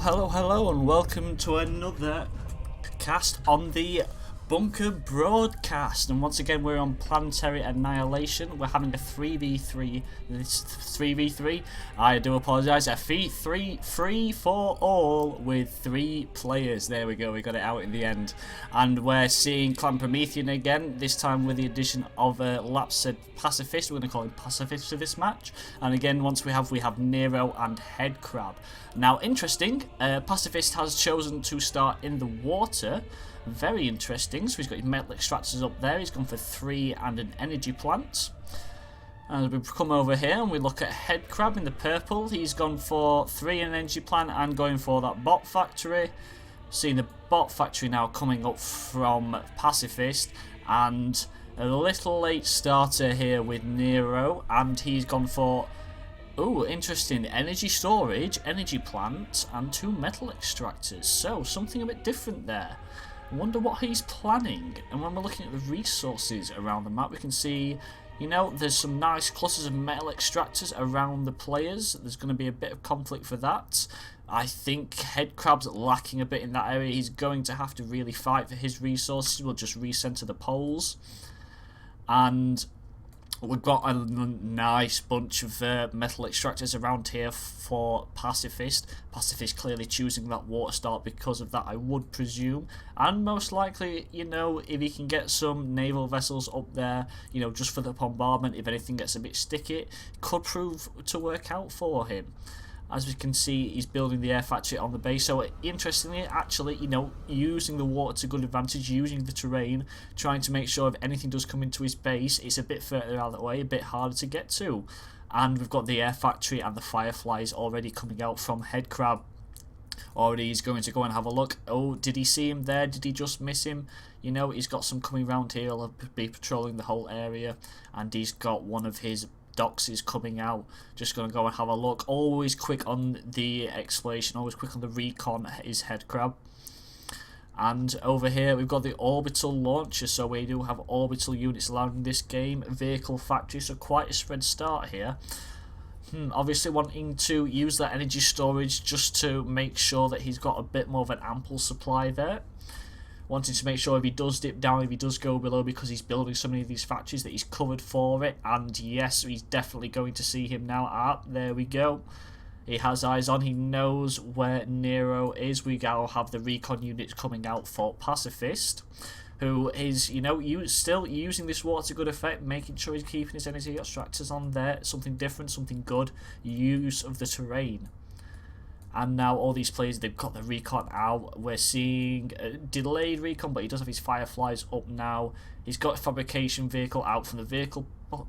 Hello, and welcome to another cast on the Bunker broadcast. And once again, we're on Planetary Annihilation. We're having a 3v3. This 3v3. I do apologise. A 3 for all with 3 players. There we go. We got it out in the end. And we're seeing Clan Promethean again. This time with the addition of LapsedPacifist. We're going to call him Pacifist for this match. And again, once we have Nero and Headcrab. Now, interesting. Pacifist has chosen to start in the water. Very interesting. So he's got his metal extractors up there. He's gone for 3 and an energy plant. And we come over here and we look at Headcrab in the purple. He's gone for 3 and an energy plant and going for that bot factory. Seeing the bot factory now coming up from Pacifist, and a little late starter here with Nero, and he's gone for interesting. Energy storage, energy plant, and 2 metal extractors. So, something a bit different there. I wonder what he's planning. And when we're looking at the resources around the map, we can see, there's some nice clusters of metal extractors around the players. There's going to be a bit of conflict for that. I think Headcrab's lacking a bit in that area. He's going to have to really fight for his resources. We'll just recenter the poles. And we've got a nice bunch of metal extractors around here for Pacifist. Pacifist clearly choosing that water start because of that, I would presume. And most likely, if he can get some naval vessels up there, just for the bombardment, if anything gets a bit sticky, it could prove to work out for him. As we can see, he's building the air factory on the base. So, interestingly, actually, using the water to good advantage, using the terrain, trying to make sure if anything does come into his base, it's a bit further out of the way, a bit harder to get to. And we've got the air factory and the fireflies already coming out from Headcrab. Already he's going to go and have a look. Oh, did he see him there? Did he just miss him? He's got some coming round here. He'll be patrolling the whole area. And he's got one of his docks is coming out. Just going to go and have a look. Always quick on the exploration, always quick on the recon is Headcrab. And over here we've got the orbital launcher, so we do have orbital units allowed in this game. Vehicle factory, so quite a spread start here. Obviously wanting to use that energy storage just to make sure that he's got a bit more of an ample supply there. Wanting to make sure if he does dip down, if he does go below because he's building so many of these factories, that he's covered for it. And yes, he's definitely going to see him now. There we go. He has eyes on. He knows where Nero is. We now have the recon units coming out for Pacifist, who is, still using this water to good effect, making sure he's keeping his energy extractors on there. Something different, something good. Use of the terrain. And now all these players, they've got the recon out. We're seeing a delayed recon, but he does have his fireflies up now. He's got a fabrication vehicle out from the vehicle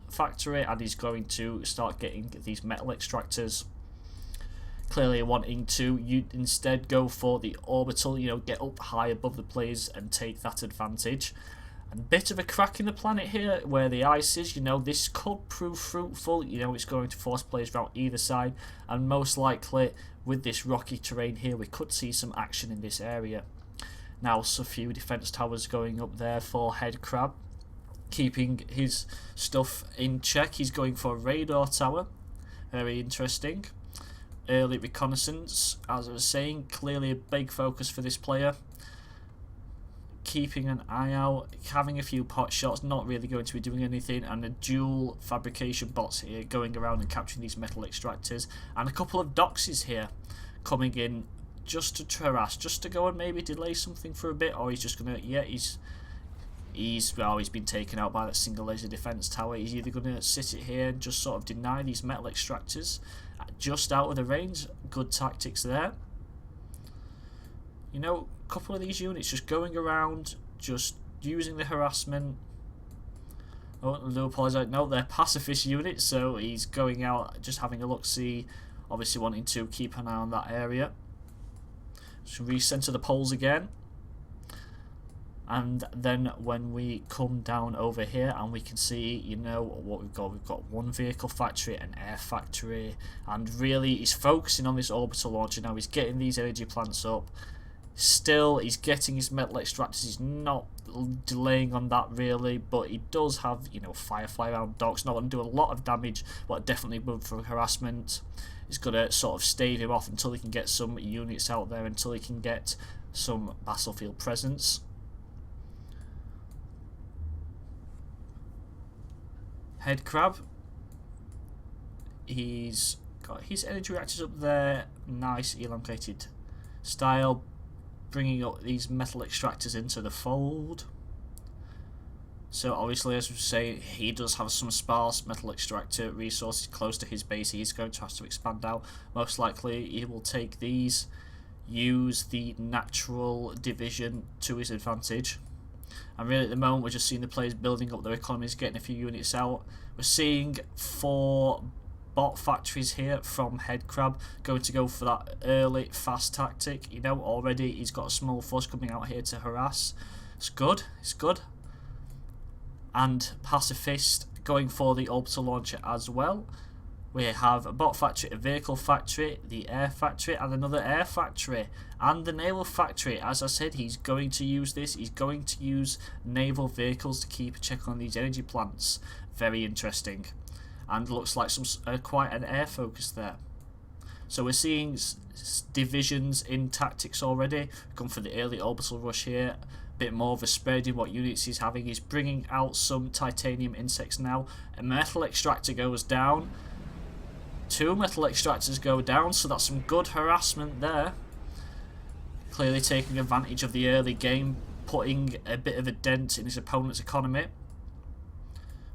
factory, and he's going to start getting these metal extractors. Clearly wanting to instead go for the orbital, get up high above the players and take that advantage. A bit of a crack in the planet here where the ice is. This could prove fruitful. It's going to force players around either side, and most likely with this rocky terrain here, we could see some action in this area. Now, so few defense towers going up there for Headcrab, keeping his stuff in check. He's going for a radar tower. Very interesting. Early reconnaissance, as I was saying, clearly a big focus for this player. Keeping an eye out, having a few pot shots, not really going to be doing anything, and the dual fabrication bots here going around and capturing these metal extractors, and a couple of doxes here coming in just to harass, just to go and maybe delay something for a bit, or he's just gonna, he's been taken out by that single laser defense tower. He's either gonna sit it here and just sort of deny these metal extractors just out of the range. Good tactics there. A couple of these units just going around, just using the harassment. Oh, I do apologise. No, they're pacifist units, so he's going out, just having a look-see, obviously wanting to keep an eye on that area. Just recenter the poles again. And then when we come down over here and we can see, what we've got one vehicle factory, an air factory, and really he's focusing on this orbital launcher now. He's getting these energy plants up. Still, he's getting his metal extractors. He's not delaying on that really, but he does have, Firefly around docks. Not going to do a lot of damage, but definitely good for harassment. is going to sort of stave him off until he can get some units out there, until he can get some battlefield presence. Head crab. He's got his energy reactors up there, nice elongated style, bringing up these metal extractors into the fold. So obviously, as we say, he does have some sparse metal extractor resources close to his base. He's going to have to expand out. Most likely he will take these, use the natural division to his advantage. And really at the moment we're just seeing the players building up their economies, getting a few units out. We're seeing 4 bot factories here from Head Crab, going to go for that early fast tactic. You know, already he's got a small force coming out here to harass. It's good, it's good. And Pacifist going for the orbital launcher as well. We have a bot factory, a vehicle factory, the air factory, and another air factory, and the naval factory. As I said, he's going to use this. He's going to use naval vehicles to keep a check on these energy plants. Very interesting, and looks like some quite an air focus there. So we're seeing divisions in tactics already. Come for the early orbital rush here. Bit more of a spread in what units he's having. He's bringing out some titanium insects now. A metal extractor goes down. 2 metal extractors go down, so that's some good harassment there. Clearly taking advantage of the early game, putting a bit of a dent in his opponent's economy.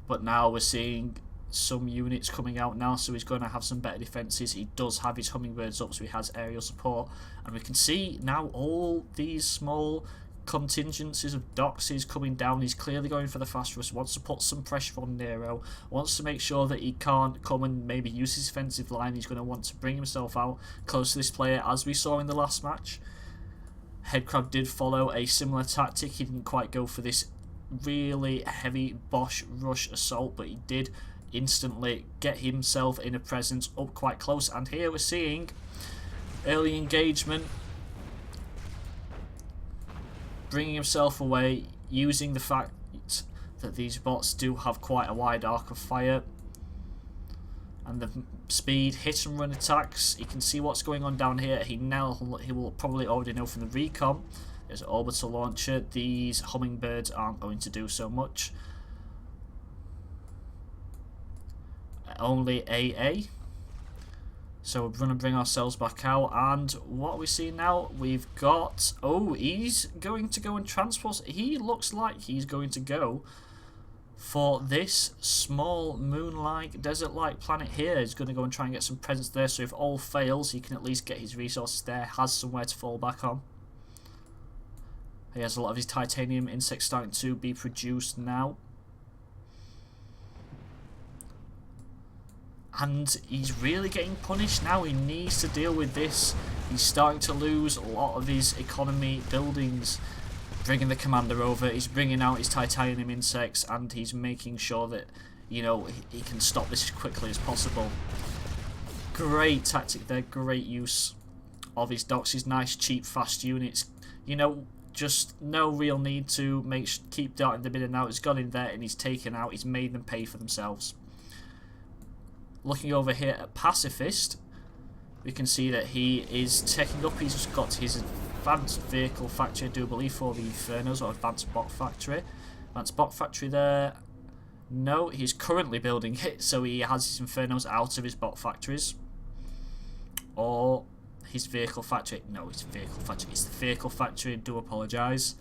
But now we're seeing some units coming out now, so he's going to have some better defences. He does have his hummingbirds up, so he has aerial support. And we can see now all these small contingencies of doxes coming down. He's clearly going for the fast rush, wants to put some pressure on Nero, wants to make sure that he can't come and maybe use his defensive line. He's going to want to bring himself out close to this player, as we saw in the last match. Headcrab did follow a similar tactic. He didn't quite go for this really heavy Bosch rush assault, but he did instantly get himself in a presence up quite close. And here we're seeing early engagement, bringing himself away, using the fact that these bots do have quite a wide arc of fire and the speed, hit and run attacks. You can see what's going on down here. He will probably already know from the recon. There's an orbital launcher. These hummingbirds aren't going to do so much. Only AA. So we're going to bring ourselves back out, and what we see now, we've got, oh, he's going to go and transport. He looks like he's going to go for this small moon-like, desert-like planet here. He's going to go and try and get some presence there, so if all fails, he can at least get his resources there, has somewhere to fall back on. He has a lot of his titanium insects starting to be produced now. And he's really getting punished now. He needs to deal with this. He's starting to lose a lot of his economy buildings. Bringing the commander over, he's bringing out his titanium insects, and he's making sure that, you know, he can stop this as quickly as possible. Great tactic there, great use of his docks, his nice, cheap, fast units. You know, just no real need to keep darting them in and out. He's got in there and he's taken out, he's made them pay for themselves. Looking over here at Pacifist, we can see that he is taking up, he's just got his advanced vehicle factory, I do believe, for the Infernos, or advanced bot factory. Advanced bot factory there. No, he's currently building it, so he has his Infernos out of his bot factories. Or his vehicle factory. No, his vehicle factory. It's the vehicle factory, I do apologise.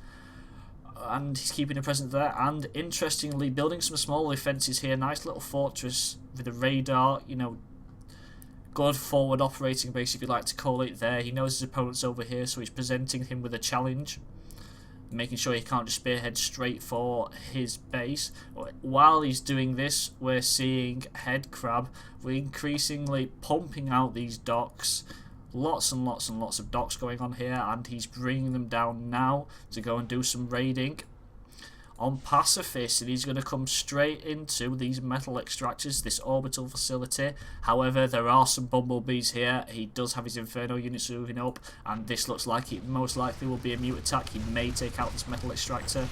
And he's keeping a presence there, and interestingly building some small defences here. Nice little fortress with a radar, you know, good forward operating base if you like to call it there. He knows his opponent's over here, so he's presenting him with a challenge, making sure he can't just spearhead straight for his base. While he's doing this, we're seeing Headcrab increasingly pumping out these docks. Lots and lots and lots of docks going on here, and he's bringing them down now to go and do some raiding on Pacifist, and he's going to come straight into these metal extractors, this orbital facility. However, there are some bumblebees here. He does have his Inferno units moving up, and this looks like it most likely will be a mute attack. He may take out this metal extractor,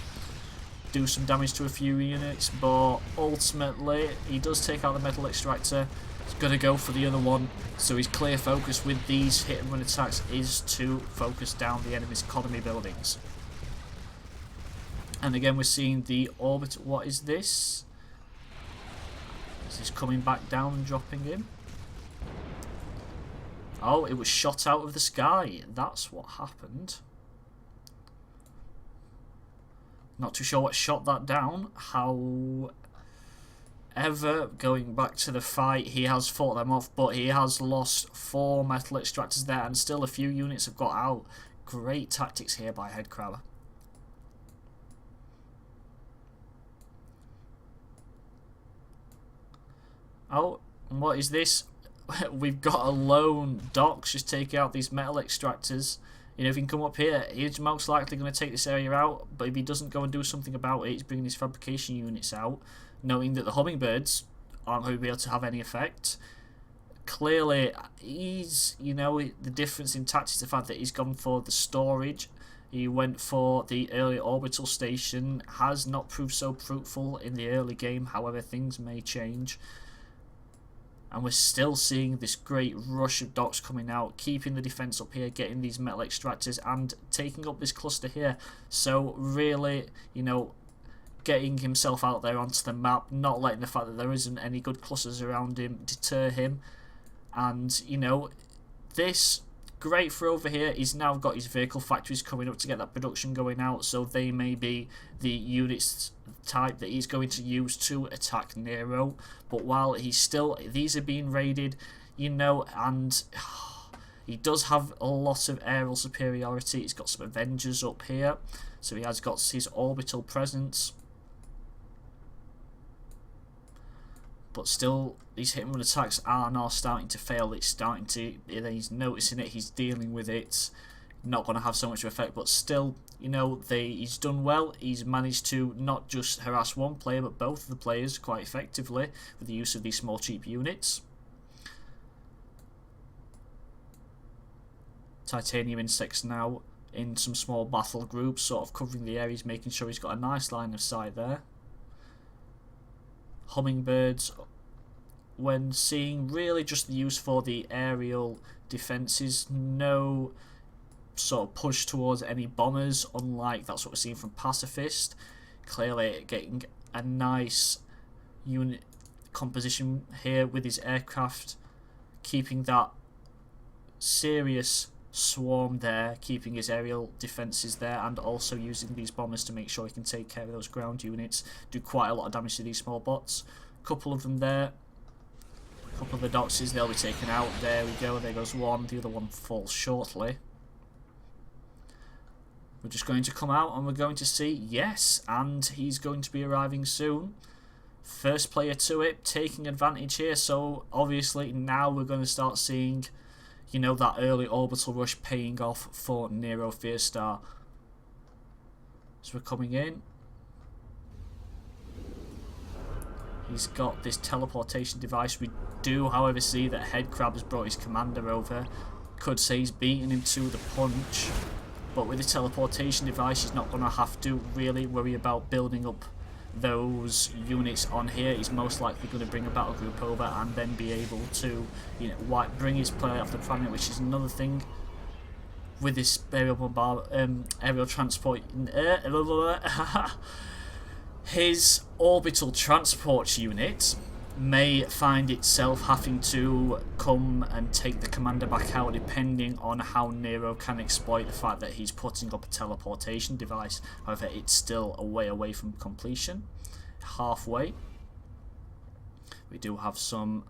do some damage to a few units, but ultimately he does take out the metal extractor. He's going to go for the other one. So his clear focus with these hit and run attacks is to focus down the enemy's economy buildings. And again, we're seeing the orbit. What is this? Is this coming back down and dropping him? Oh, it was shot out of the sky. That's what happened. Not too sure what shot that down. However, going back to the fight, he has fought them off, but he has lost 4 metal extractors there, and still a few units have got out. Great tactics here by Headcrab. Oh, and what is this? We've got a lone Docs just taking out these metal extractors. You know, if he can come up here, he's most likely going to take this area out. But if he doesn't go and do something about it, he's bringing his fabrication units out, knowing that the hummingbirds aren't going to be able to have any effect. Clearly, he's, you know, the difference in tactics, the fact that he's gone for the storage. He went for the early orbital station, has not proved so fruitful in the early game. However, things may change. And we're still seeing this great rush of Docs coming out, keeping the defense up here, getting these metal extractors and taking up this cluster here. So really, you know, getting himself out there onto the map, not letting the fact that there isn't any good clusters around him deter him. And, you know, this great for over here. He's now got his vehicle factories coming up to get that production going out, so they may be the units type that he's going to use to attack Nero. But while he's still, these are being raided, you know, and he does have a lot of aerial superiority. He's got some Avengers up here, so he has got his orbital presence. But still, these hit and run attacks are now starting to fail. It's starting to, he's noticing it, he's dealing with it. Not going to have so much effect, but still, you know, he's done well. He's managed to not just harass one player, but both of the players quite effectively with the use of these small cheap units. Titanium insects now in some small battle groups, sort of covering the areas, making sure he's got a nice line of sight there. Hummingbirds, when seeing really just the use for the aerial defences, no sort of push towards any bombers, unlike that's what we're seeing from Pacifist. Clearly getting a nice unit composition here with his aircraft, keeping that serious swarm there, keeping his aerial defences there, and also using these bombers to make sure he can take care of those ground units, do quite a lot of damage to these small bots. Couple of them there, a couple of the Doxes, they'll be taken out. There we go, there goes one, the other one falls shortly. We're just going to come out and we're going to see, yes, and he's going to be arriving soon. First player to it, taking advantage here, so obviously now we're going to start seeing, you know, that early orbital rush paying off for Nerofearstar. So we're coming in. He's got this teleportation device. We do, however, see that Headcrab has brought his commander over. Could say he's beaten him to the punch. But with the teleportation device, he's not going to have to really worry about building up those units on here. He's most likely going to bring a battle group over and then be able to, you know, bring his player off the planet, which is another thing with this aerial transport. His orbital transport unit may find itself having to come and take the commander back out, depending on how Nero can exploit the fact that he's putting up a teleportation device. However, it's still a way away from completion. Halfway. We do have some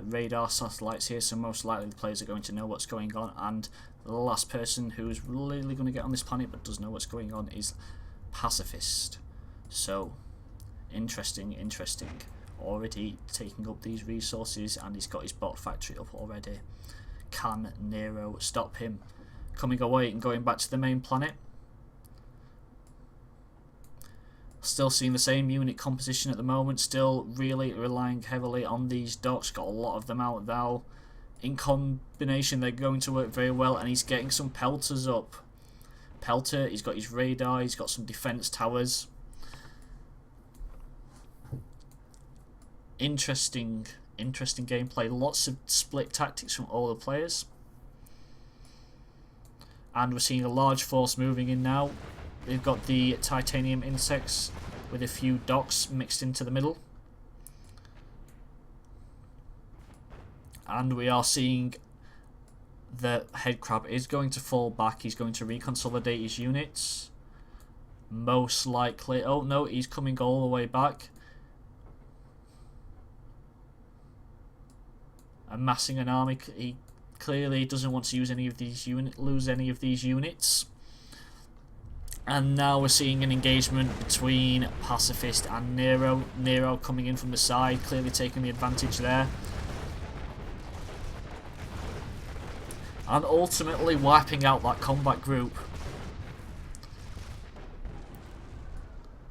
radar satellites here, so most likely the players are going to know what's going on, and the last person who's really going to get on this planet but does know what's going on is Pacifist. So, interesting. Already taking up these resources, and he's got his bot factory up already. Can Nero stop him coming away and going back to the main planet? Still seeing the same unit composition at the moment, still really relying heavily on these docks. Got a lot of them out now. In combination, they're going to work very well, and he's getting some pelters up. Pelter, he's got his radar, he's got some defense towers. Interesting interesting gameplay. Lots of split tactics from all the players. And we're seeing a large force moving in now. We've got the titanium insects with a few docks mixed into the middle. And we are seeing the head crab is going to fall back. He's going to reconsolidate his units. Most likely. Oh no, he's coming all the way back. Amassing an army. He clearly doesn't want to use any of these lose any of these units. And now we're seeing an engagement between Pacifist and Nero. Nero coming in from the side, clearly taking the advantage there. And ultimately wiping out that combat group.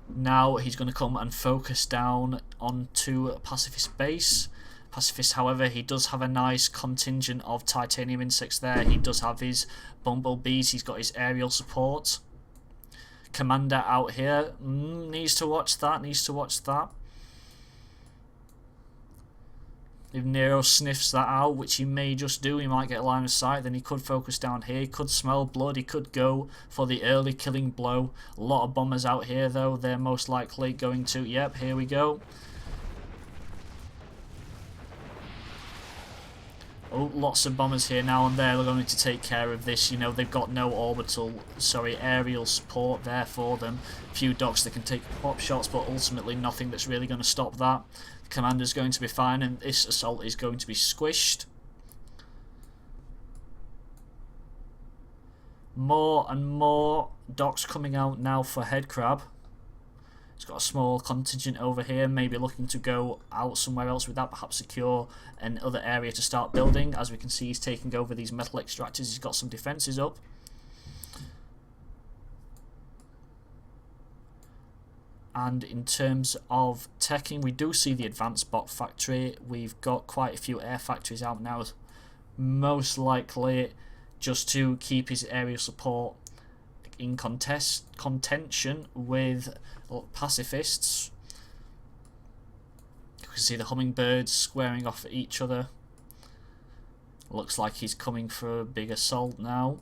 Now he's going to come and focus down onto Pacifist base. Pacifist, however, he does have a nice contingent of titanium insects there. He does have his bumblebees. He's got his aerial support. Commander out here. Needs to watch that. Needs to watch that. If Nero sniffs that out, which he may just do, he might get a line of sight, then he could focus down here. He could smell blood. He could go for the early killing blow. A lot of bombers out here, though. They're most likely going to... Yep, here we go. Oh, lots of bombers here now and there. They're going to take care of this. You know, they've got no aerial support there for them. A few docks that can take pop shots, but ultimately nothing that's really going to stop that. The commander's going to be fine, and this assault is going to be squished. More and more docks coming out now for Headcrab. He's got a small contingent over here, maybe looking to go out somewhere else with that, perhaps secure another area to start building. As we can see, he's taking over these metal extractors. He's got some defences up. And in terms of teching, we do see the advanced bot factory. We've got quite a few air factories out now, most likely just to keep his aerial support in contention with pacifists. You can see the hummingbirds squaring off at each other. Looks like he's coming for a big assault now,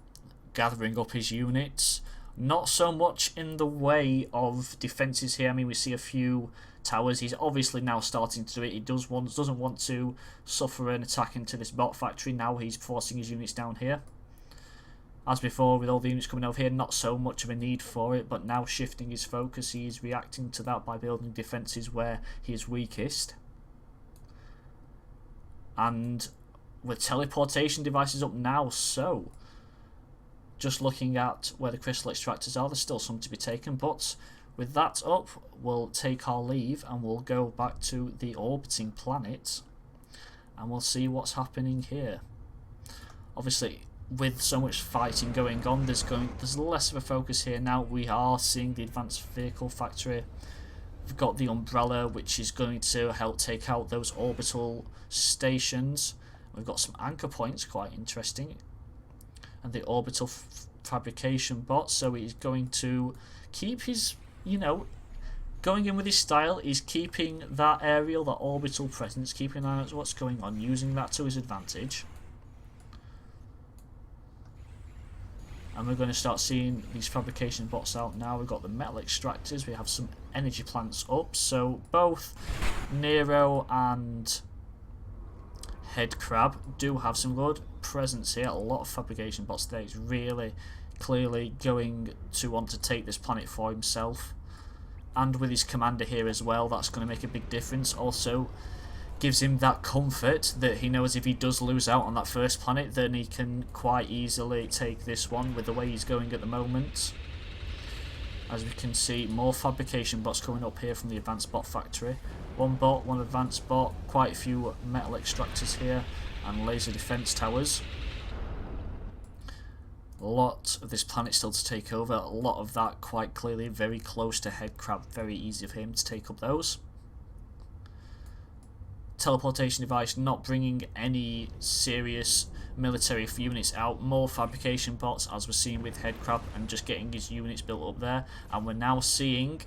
gathering up his units. Not so much in the way of defences here. I mean, we see a few towers. He's obviously now starting to do it. He doesn't want to suffer an attack into this bot factory. Now he's forcing his units down here. As before, with all the units coming over here, not so much of a need for it, but now shifting his focus, he is reacting to that by building defences where he is weakest. And with teleportation devices up now, so just looking at where the crystal extractors are, there's still some to be taken, but with that up, we'll take our leave and we'll go back to the orbiting planet and we'll see what's happening here. Obviously, with so much fighting going on, there's less of a focus here now. We are seeing the advanced vehicle factory. We've got the umbrella, which is going to help take out those orbital stations. We've got some anchor points, quite interesting, and the orbital fabrication bot. So he's going to keep his, going in with his style. He's keeping that aerial, that orbital presence, keeping an eye on what's going on, using that to his advantage. And we're going to start seeing these fabrication bots out now. We've got the metal extractors. We have some energy plants up. So both Nero and Headcrab do have some good presence here. A lot of fabrication bots there. He's really clearly going to want to take this planet for himself. And with his commander here as well, that's going to make a big difference. Also gives him that comfort that he knows if he does lose out on that first planet, then he can quite easily take this one with the way he's going at the moment. As we can see, more fabrication bots coming up here from the advanced bot factory. One bot, one advanced bot, quite a few metal extractors here, and laser defense towers. A lot of this planet still to take over, a lot of that quite clearly very close to Headcrab, very easy for him to take up those. Teleportation device not bringing any serious military units out. More fabrication bots, as we're seeing with Headcrab, and just getting his units built up there. And we're now seeing,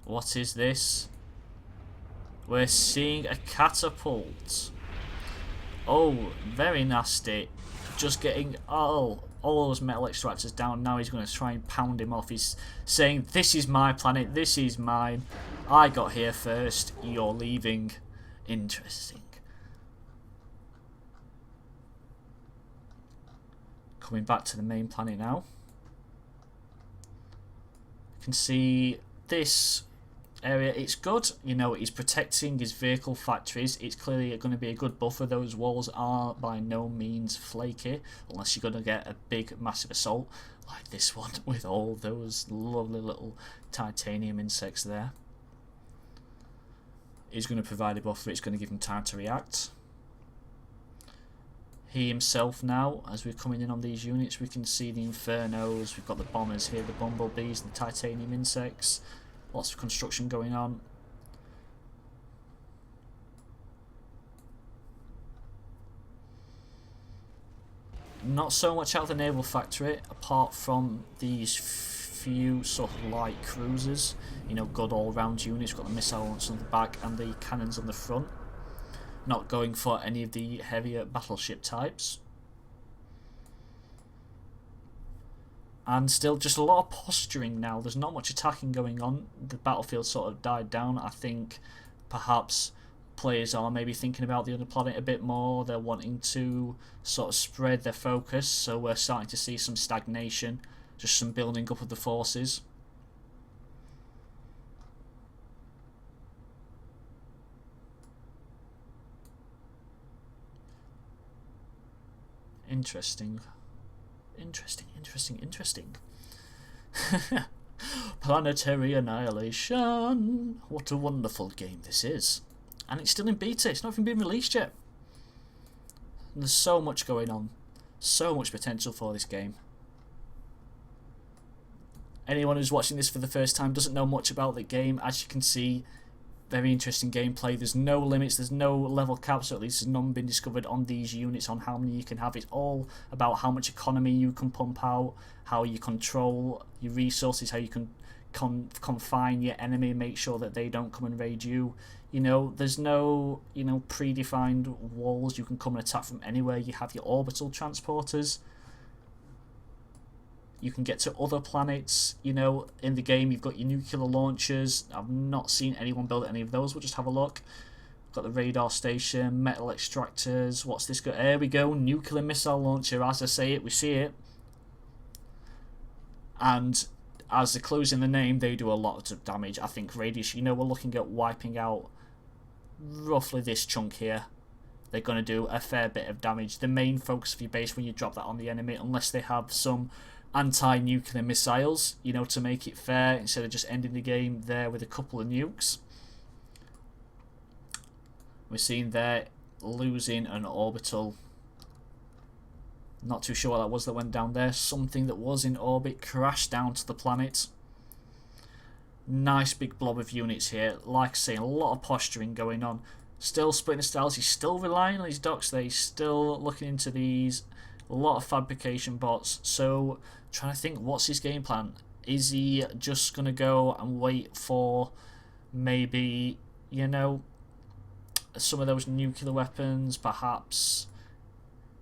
what is this? We're seeing a catapult. Oh, very nasty. Just getting all those metal extractors down. Now he's going to try and pound him off. He's saying, this is my planet, this is mine. I got here first, you're leaving. Interesting. Coming back to the main planet now. You can see this area, it's good. You know, he's protecting his vehicle factories. It's clearly going to be a good buffer. Those walls are by no means flaky, unless you're going to get a big, massive assault like this one with all those lovely little titanium insects there. He's going to provide a buffer. It's going to give him time to react. He himself now, as we're coming in on these units, we can see the infernos. We've got the bombers here, the bumblebees, the titanium insects. Lots of construction going on. Not so much out of the naval factory, apart from these few sort of light cruisers. You know, good all-round units. We've got the missile launchers on the back and the cannons on the front. Not going for any of the heavier battleship types. And still just a lot of posturing now. There's not much attacking going on. The battlefield sort of died down. I think perhaps players are maybe thinking about the other planet a bit more. They're wanting to sort of spread their focus. So we're starting to see some stagnation. Just some building up of the forces. Interesting. Interesting. Planetary Annihilation. What a wonderful game this is. And it's still in beta. It's not even been released yet. And there's so much going on. So much potential for this game. Anyone who's watching this for the first time doesn't know much about the game. As you can see, very interesting gameplay. There's no limits, there's no level caps, or at least there's none been discovered on these units on how many you can have. It's all about how much economy you can pump out, how you control your resources, how you can confine your enemy, make sure that they don't come and raid you. You know, there's no, you know, predefined walls. You can come and attack from anywhere. You have your orbital transporters. You can get to other planets, you know, in the game. You've got your nuclear launchers. I've not seen anyone build any of those. We'll just have a look. Got the radar station, metal extractors. What's this? There we go. Nuclear missile launcher. As I say it, we see it. And as the clues in the name, they do a lot of damage. I think radius, you know, we're looking at wiping out roughly this chunk here. They're going to do a fair bit of damage. The main focus of your base when you drop that on the enemy, unless they have some anti-nuclear missiles, you know, to make it fair, instead of just ending the game there with a couple of nukes. We're seeing there losing an orbital. Not too sure what that was that went down there. Something that was in orbit crashed down to the planet. Nice big blob of units here. Like I say, a lot of posturing going on. Still splitting the styles. He's still relying on his docks there. He's still looking into these. A lot of fabrication bots. So, trying to think, what's his game plan? Is he just going to go and wait for maybe, you know, some of those nuclear weapons? Perhaps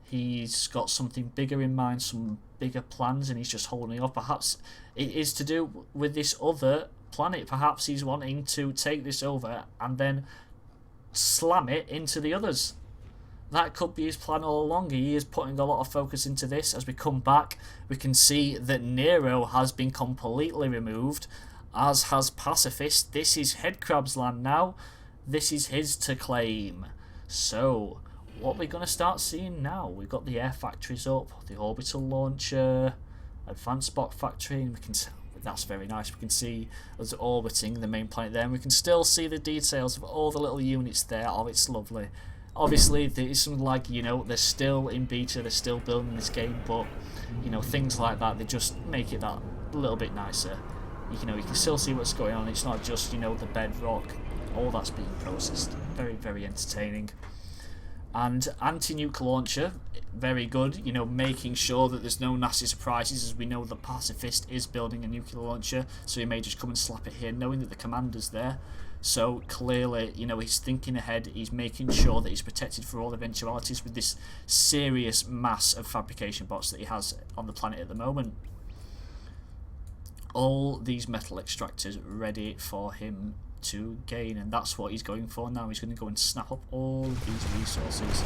he's got something bigger in mind, some bigger plans, and he's just holding off. Perhaps it is to do with this other planet. Perhaps he's wanting to take this over and then slam it into the others. That could be his plan all along. He is putting a lot of focus into this. As we come back, we can see that Nero has been completely removed, as has Pacifist. This is Headcrab's land now. This is his to claim. So, what we're going to start seeing now, we've got the air factories up, the orbital launcher, advanced bot factory, and we can, that's very nice. We can see us orbiting the main planet there, and we can still see the details of all the little units there. Oh, it's lovely. Obviously, there is some lag, you know, they're still in beta, they're still building this game, but, you know, things like that, they just make it that little bit nicer. You know, you can still see what's going on. It's not just, you know, the bedrock, all that's being processed. Very, very entertaining. And anti-nuke launcher, very good, you know, making sure that there's no nasty surprises, as we know the Pacifist is building a nuclear launcher, so he may just come and slap it here, knowing that the commander's there. So clearly, you know, he's thinking ahead, he's making sure that he's protected for all eventualities with this serious mass of fabrication bots that he has on the planet at the moment. All these metal extractors ready for him to gain, and that's what he's going for now. He's going to go and snap up all these resources.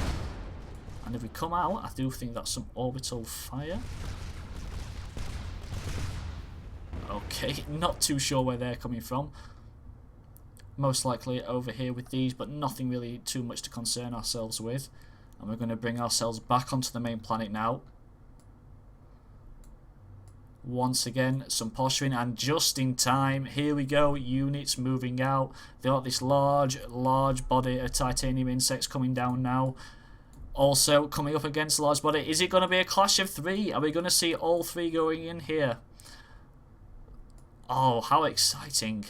And if we come out, I do think that's some orbital fire. Okay, not too sure where they're coming from. Most likely over here with these, but nothing really too much to concern ourselves with. And we're going to bring ourselves back onto the main planet now. Once again, some posturing, and just in time, here we go, units moving out. They've got this large body of titanium insects coming down now. Also, coming up against a large body. Is it going to be a clash of three? Are we going to see all three going in here? Oh, how exciting.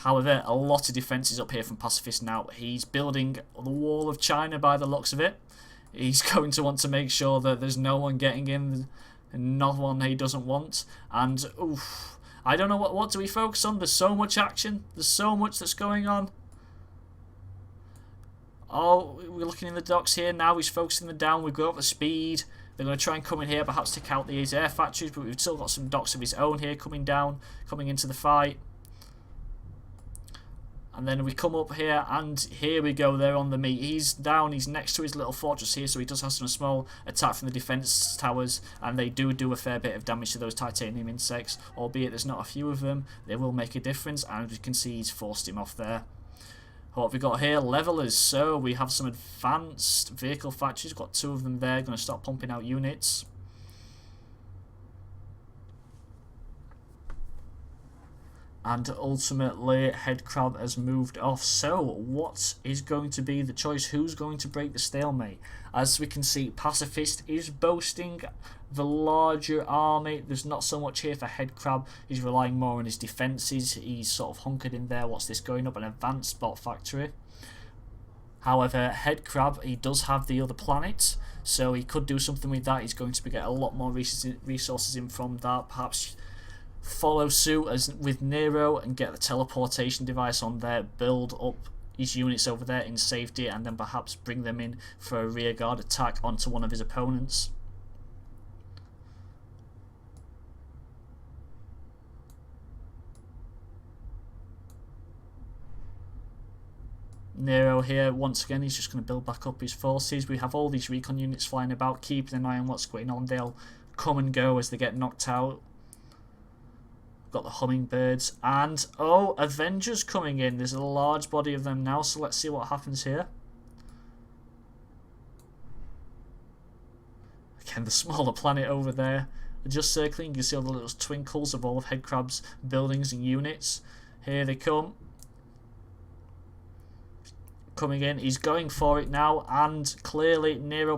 However, a lot of defences up here from Pacifist now. He's building the wall of China by the looks of it. He's going to want to make sure that there's no one getting in, and not one he doesn't want. And, oof, I don't know, what do we focus on? There's so much action. There's so much that's going on. Oh, we're looking in the docks here now. He's focusing them down. We've got up the speed. They're going to try and come in here, perhaps take out these air factories, but we've still got some docks of his own here coming down, coming into the fight. And then we come up here, and here we go, they're on the meat. He's down, he's next to his little fortress here, so he does have some small attack from the defence towers, and they do a fair bit of damage to those titanium insects, albeit there's not a few of them. They will make a difference, and you can see he's forced him off there. What have we got here? Levelers. So we have some advanced vehicle factories, got two of them there, going to start pumping out units. And ultimately, Headcrab has moved off. So, what is going to be the choice? Who's going to break the stalemate? As we can see, Pacifist is boasting the larger army. There's not so much here for Headcrab. He's relying more on his defences. He's sort of hunkered in there. What's this going up? An advanced bot factory. However, Headcrab, he does have the other planet, so he could do something with that. He's going to get a lot more resources in from that. Perhaps follow suit as with Nero and get the teleportation device on there, build up his units over there in safety, and then perhaps bring them in for a rearguard attack onto one of his opponents. Nero here, once again, he's just going to build back up his forces. We have all these recon units flying about, keeping an eye on what's going on. They'll come and go as they get knocked out. Got the hummingbirds, and oh, Avengers coming in. There's a large body of them now, so let's see what happens here. Again, the smaller planet over there, just circling. You can see all the little twinkles of all of Headcrab's buildings and units. Here they come. Coming in, he's going for it now, and clearly Nero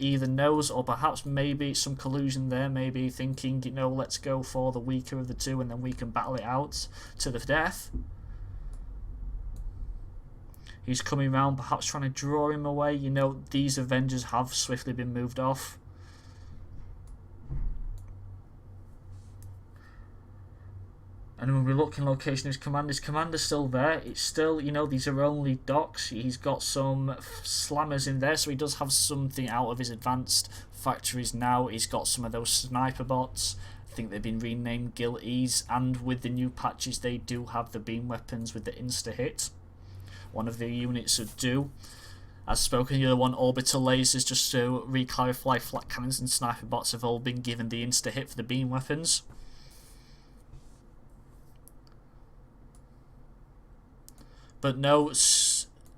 either knows or perhaps maybe some collusion there, maybe thinking, you know, let's go for the weaker of the two and then we can battle it out to the death. He's coming around, perhaps trying to draw him away. You know, these Avengers have swiftly been moved off. And when we look in location of his commander's still there. It's still, you know, these are only docks. He's got some slammers in there, so he does have something out of his advanced factories now. He's got some of those sniper bots. I think they've been renamed Guilties, and with the new patches they do have the beam weapons with the insta-hit. One of the units would do. As spoken, the other one, orbital lasers, just to re-clarify, flat cannons and sniper bots have all been given the insta-hit for the beam weapons. But no,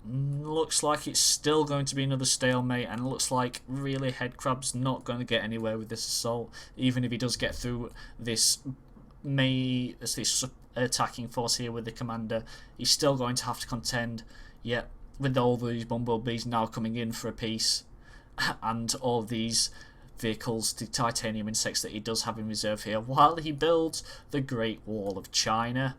looks like it's still going to be another stalemate, and it looks like really Headcrab's not going to get anywhere with this assault, even if he does get through this attacking force here with the commander. He's still going to have to contend, yet with all these bumblebees now coming in for a piece, and all these vehicles, the titanium insects that he does have in reserve here, while he builds the Great Wall of China.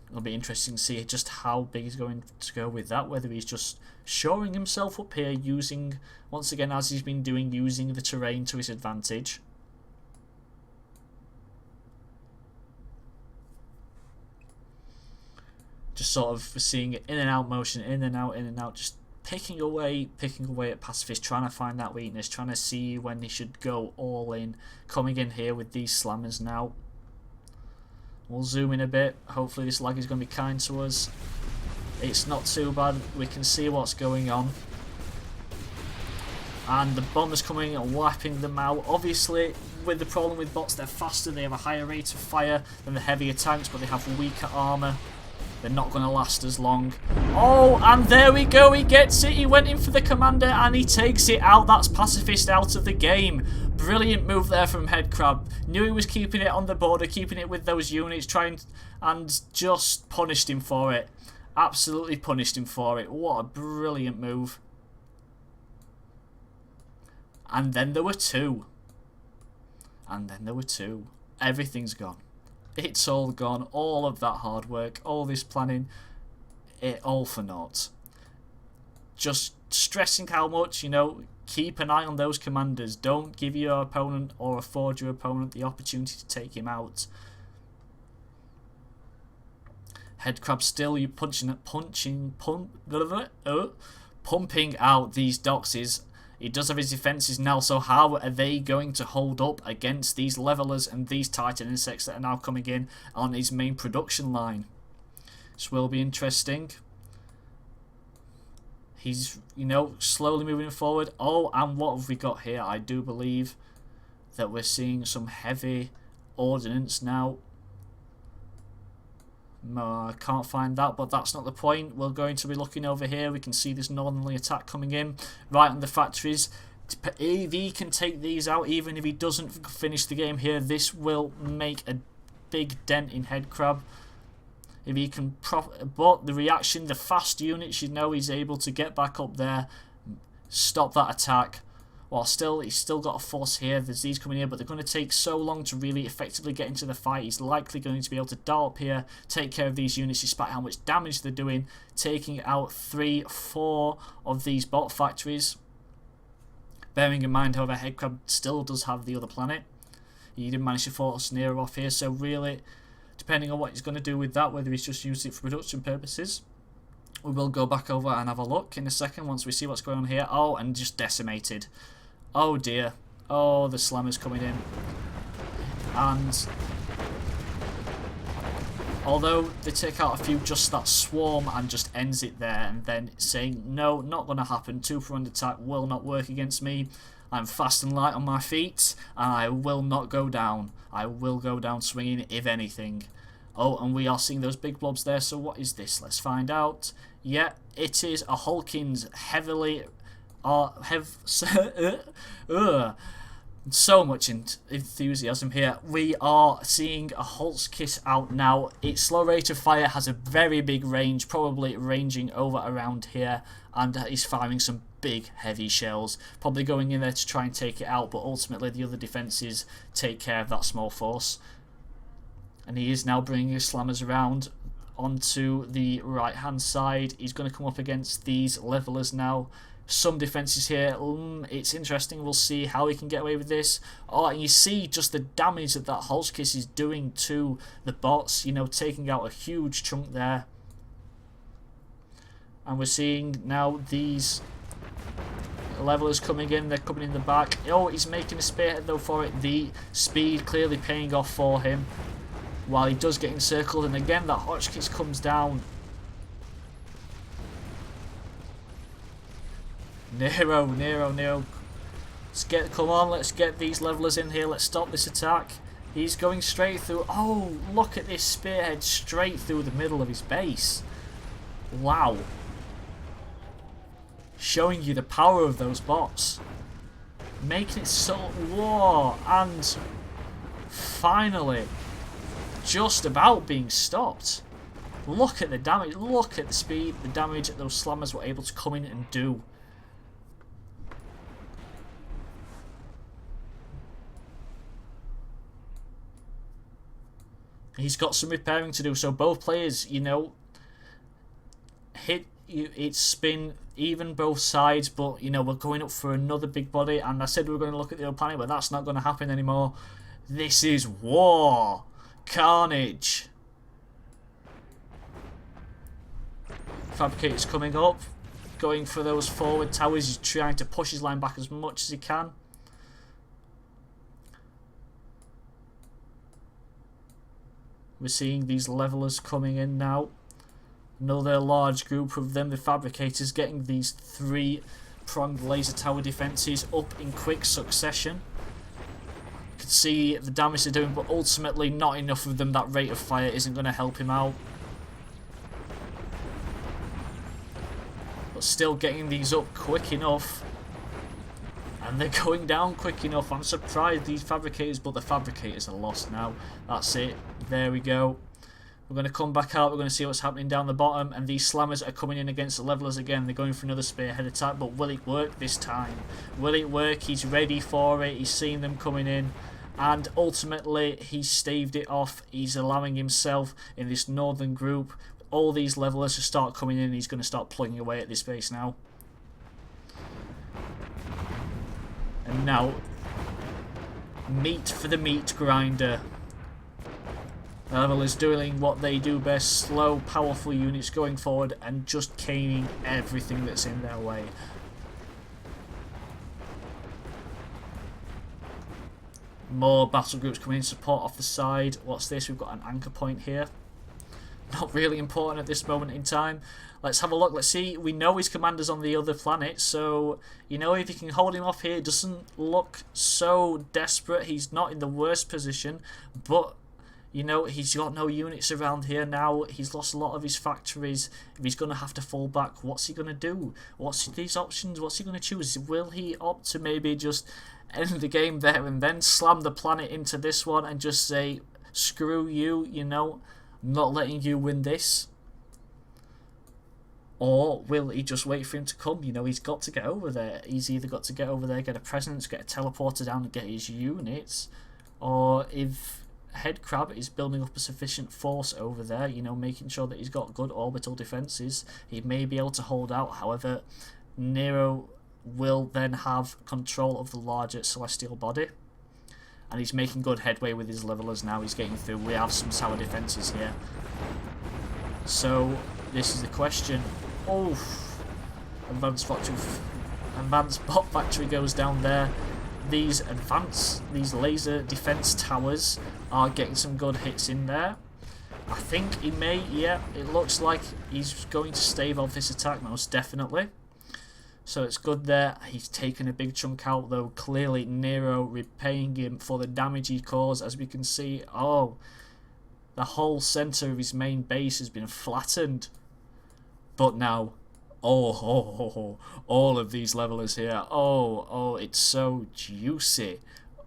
It'll be interesting to see just how big he's going to go with that, whether he's just shoring himself up here, using, once again as he's been doing, using the terrain to his advantage. Just sort of seeing it in and out motion, in and out, just picking away at Pacifist, trying to find that weakness, trying to see when he should go all in. Coming in here with these slammers now. We'll zoom in a bit. Hopefully this lag is going to be kind to us. It's not too bad. We can see what's going on. And the bombers coming and wiping them out. Obviously, with the problem with bots, they're faster, they have a higher rate of fire than the heavier tanks, but they have weaker armour. They're not going to last as long. Oh, and there we go, he gets it. He went in for the commander and he takes it out. That's Pacifist out of the game. Brilliant move there from Headcrab. Knew he was keeping it on the border, keeping it with those units, trying and just punished him for it. Absolutely punished him for it. What a brilliant move. And then there were two. And then there were two. Everything's gone. It's all gone. All of that hard work, all this planning, it all for naught. Just stressing how much, you know, keep an eye on those commanders. Don't give your opponent or afford your opponent the opportunity to take him out. Headcrab still, you pumping out these doxes. He does have his defences now, so how are they going to hold up against these levelers and these Titan insects that are now coming in on his main production line? This will be interesting. He's, you know, slowly moving forward. Oh, and what have we got here? I do believe that we're seeing some heavy ordnance now. No, I can't find that, but that's not the point. We're going to be looking over here. We can see this northerly attack coming in right on the factories. If he can take these out, even if he doesn't finish the game here, this will make a big dent in Headcrab. If he can, but the reaction, the fast units, you know, he's able to get back up there, stop that attack. While he's still got a force here. There's these coming here, but they're going to take so long to really effectively get into the fight. He's likely going to be able to dart up here, take care of these units despite how much damage they're doing, taking out 3-4 of these bot factories. Bearing in mind, however, Headcrab still does have the other planet. He did manage to force Nero off here, so really, depending on what he's going to do with that, whether he's just used it for production purposes, we will go back over and have a look in a second once we see what's going on here. Oh, and just decimated. Oh dear. Oh, the slammer's coming in. And although they take out a few, just that swarm and just ends it there, and then saying, no, not going to happen. 2-for-1 attack will not work against me. I'm fast and light on my feet, and I will not go down. I will go down swinging, if anything. Oh, and we are seeing those big blobs there, so what is this? Let's find out. Yeah, it is a Hulkins heavily... so much enthusiasm here. We are seeing a Hulk's kit out now. Its slow rate of fire has a very big range, probably ranging over around here, and is firing some big heavy shells. Probably going in there to try and take it out, but ultimately the other defences take care of that small force. And he is now bringing his slammers around onto the right hand side. He's going to come up against these levelers now. Some defences here. It's interesting. We'll see how he can get away with this. Oh, and you see just the damage that Holzkiss is doing to the bots. You know, taking out a huge chunk there. And we're seeing now these levelers coming in. They're coming in the back. Oh, he's making a spearhead though for it. The speed clearly paying off for him. While he does get encircled, and again that Hotchkiss comes down. Nero. Come on, let's get these levelers in here. Let's stop this attack. He's going straight through. Oh, look at this spearhead straight through the middle of his base. Wow. Showing you the power of those bots. Making it so... Whoa, and finally... just about being stopped. Look at the damage, look at the speed, the damage that those slammers were able to come in and do. He's got some repairing to do, so both players, you know, it's been even both sides, but, you know, we're going up for another big body, and I said we were going to look at the other planet, but that's not going to happen anymore. This is war. Carnage. Fabricators coming up, going for those forward towers. He's trying to push his line back as much as he can. We're seeing these levelers coming in now. Another large group of them, the Fabricators, getting these 3-pronged laser tower defences up in quick succession. You can see the damage they're doing, but ultimately not enough of them. That rate of fire isn't going to help him out. But still getting these up quick enough. And they're going down quick enough. I'm surprised, these Fabricators, but the Fabricators are lost now. That's it. There we go. We're going to come back out. We're going to see what's happening down the bottom. And these Slammers are coming in against the levelers again. They're going for another spearhead attack. But will it work this time? Will it work? He's ready for it. He's seen them coming in. And ultimately, he's staved it off. He's allowing himself in this northern group, all these levelers to start coming in. He's going to start plugging away at this base now. And now, meat for the meat grinder. The levelers doing what they do best, slow, powerful units going forward and just caning everything that's in their way. More battle groups coming in, support off the side. What's this? We've got an anchor point here. Not really important at this moment in time. Let's have a look. Let's see. We know his commander's on the other planet, so you know, if you can hold him off here, it doesn't look so desperate. He's not in the worst position, but you know, he's got no units around here now. He's lost a lot of his factories. If he's going to have to fall back, what's he going to do? What's these options? What's he going to choose? Will he opt to maybe just end the game there and then slam the planet into this one and just say, screw you, you know, I'm not letting you win this? Or will he just wait for him to come? You know, he's got to get over there. He's either got to get over there, get a presence, get a teleporter down and get his units, or if Headcrab is building up a sufficient force over there, you know, making sure that he's got good orbital defences, he may be able to hold out. However, Nero will then have control of the larger celestial body, and he's making good headway with his levelers now. He's getting through. We have some tower defences here. So, this is the question. Oh, advanced bot factory goes down there. These laser defense towers are getting some good hits in there. I think he may, yeah, it looks like he's going to stave off this attack most definitely. So it's good there. He's taken a big chunk out though. Clearly Nero repaying him for the damage he caused. As we can see, oh, the whole centre of his main base has been flattened. But now, oh, all of these levelers here. Oh, it's so juicy.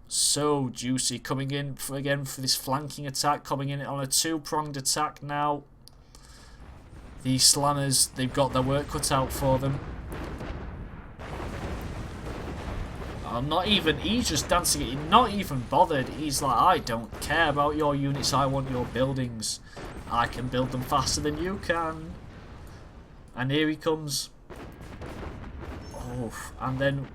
So juicy. Coming in again for this flanking attack. Coming in on a 2-pronged attack now. These slammers, they've got their work cut out for them. He's just dancing it. He's not even bothered. He's like, I don't care about your units. I want your buildings. I can build them faster than you can. And here he comes. Oh, and then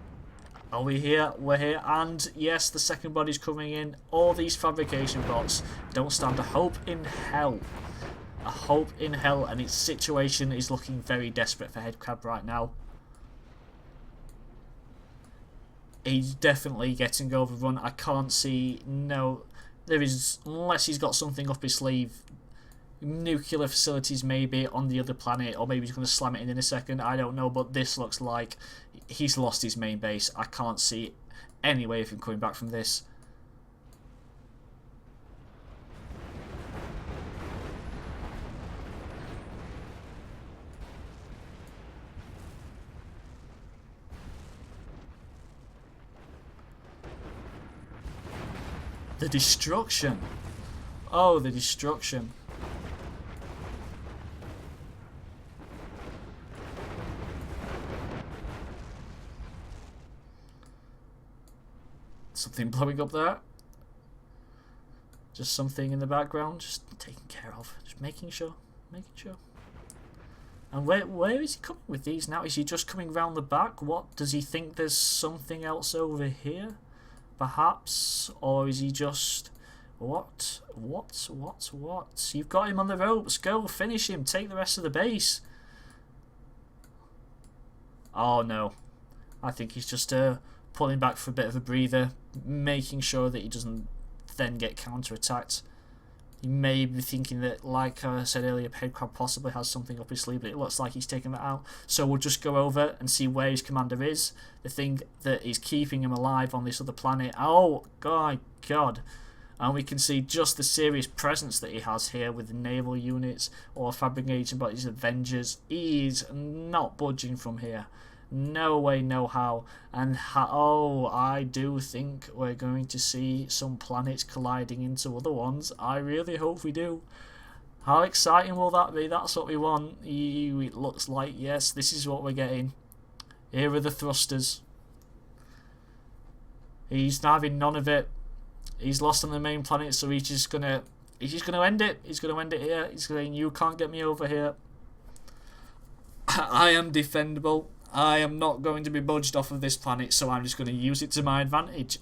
are we here? We're here. And yes, the second body's coming in. All these fabrication bots don't stand a hope in hell. A hope in hell. And its situation is looking very desperate for Headcrab right now. He's definitely getting overrun. I can't see, no, there is, unless he's got something up his sleeve. Nuclear facilities maybe on the other planet, or maybe he's going to slam it in a second, I don't know, but this looks like he's lost his main base. I can't see any way of him coming back from this. The destruction. Oh, the destruction. Something blowing up there. Just something in the background. Just taken care of. Just making sure. And where is he coming with these now? Is he just coming round the back? What? Does he think there's something else over here? Perhaps? Or is he just... What? You've got him on the ropes. Go, finish him. Take the rest of the base. Oh no. I think he's just pulling back for a bit of a breather, making sure that he doesn't then get counter-attacked. He may be thinking that, like I said earlier, Headcrab possibly has something up his sleeve, but it looks like he's taking that out. So we'll just go over and see where his commander is. The thing that is keeping him alive on this other planet. Oh, my God. And we can see just the serious presence that he has here with the naval units or fabricating by his Avengers. He's not budging from here. No way, no how. And oh, I do think we're going to see some planets colliding into other ones. I really hope we do. How exciting will that be? That's what we want. It looks like, yes, this is what we're getting. Here are the thrusters. He's having none of it. He's lost on the main planet, so he's just gonna end it. He's gonna end it here. He's saying, you can't get me over here. I am defendable. I am not going to be budged off of this planet, so I'm just going to use it to my advantage.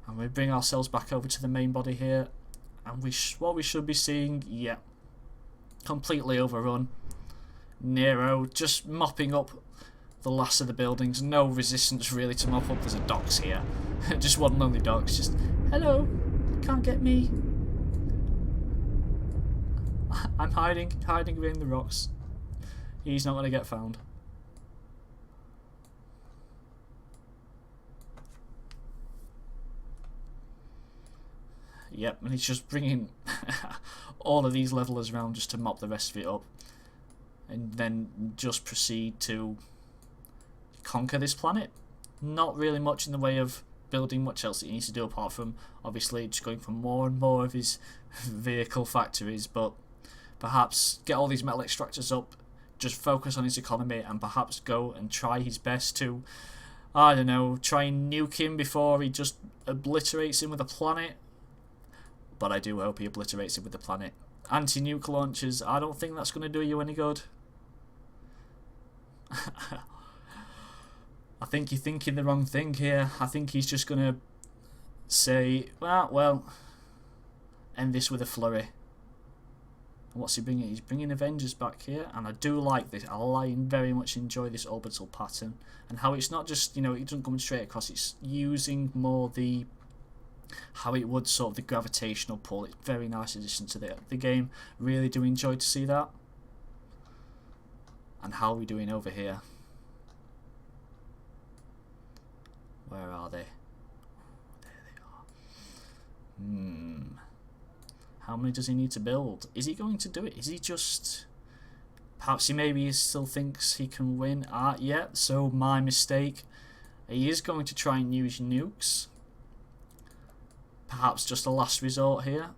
And we bring ourselves back over to the main body here. And what we should be seeing, yeah, completely overrun. Nero just mopping up the last of the buildings. No resistance really to mop up. There's a docks here. Just one lonely docks. Just, hello, can't get me. I'm hiding behind the rocks. He's not going to get found. Yep, and he's just bringing all of these levelers around just to mop the rest of it up. And then just proceed to conquer this planet. Not really much in the way of building much else that he needs to do apart from, obviously, just going for more and more of his vehicle factories, but perhaps get all these metal extractors up, just focus on his economy, and perhaps go and try his best to, I don't know, try and nuke him before he just obliterates him with a planet. But I do hope he obliterates him with the planet. Anti-nuke launchers, I don't think that's going to do you any good. I think you're thinking the wrong thing here. I think he's just going to say, well, end this with a flurry. And what's he bringing? He's bringing Avengers back here, and I do like this. I very much enjoy this orbital pattern and how it's not just, you know, it doesn't come straight across. It's using more the how it would sort of the gravitational pull. It's a very nice addition to the game. Really do enjoy to see that. And how are we doing over here? Where are they? There they are. How many does he need to build? Is he going to do it? Is he just... Perhaps he maybe still thinks he can win. Yeah, so my mistake. He is going to try and use nukes. Perhaps just a last resort here.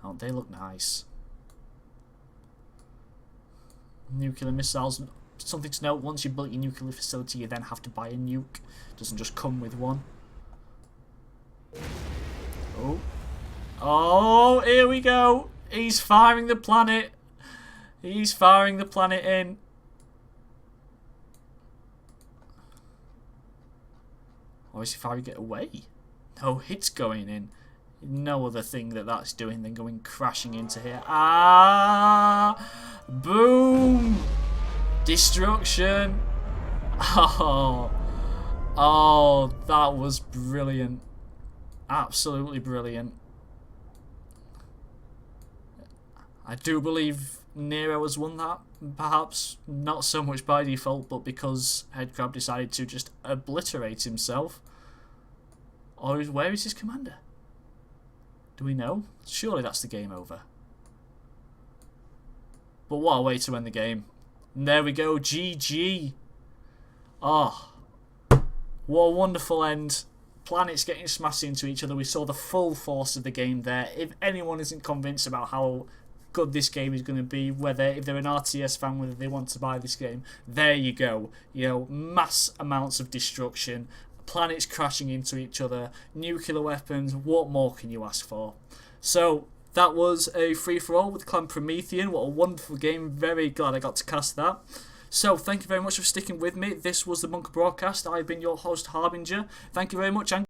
Oh, they look nice. Nuclear missiles. Something to note, once you build your nuclear facility, you then have to buy a nuke. It doesn't just come with one. Oh, here we go. He's firing the planet. He's firing the planet in. Or is he firing it away? No, it's going in. No other thing that's doing than going crashing into here. Boom! Destruction! Oh, that was brilliant. Absolutely brilliant. I do believe Nero has won that. Perhaps not so much by default, but because Headcrab decided to just obliterate himself. Or where is his commander? Do we know? Surely that's the game over. But what a way to end the game. And there we go, GG. Oh, what a wonderful end. Planets getting smashed into each other. We saw the full force of the game there. If anyone isn't convinced about how good this game is going to be, whether if they're an RTS fan, whether they want to buy this game, there you go. You know, mass amounts of destruction, planets crashing into each other, nuclear weapons. What more can you ask for? So that was a free-for-all with Clan Promethean. What a wonderful game. Very glad I got to cast that. So thank you very much for sticking with me. This was the Bunker Broadcast. I've been your host, Harbinger. Thank you very much, and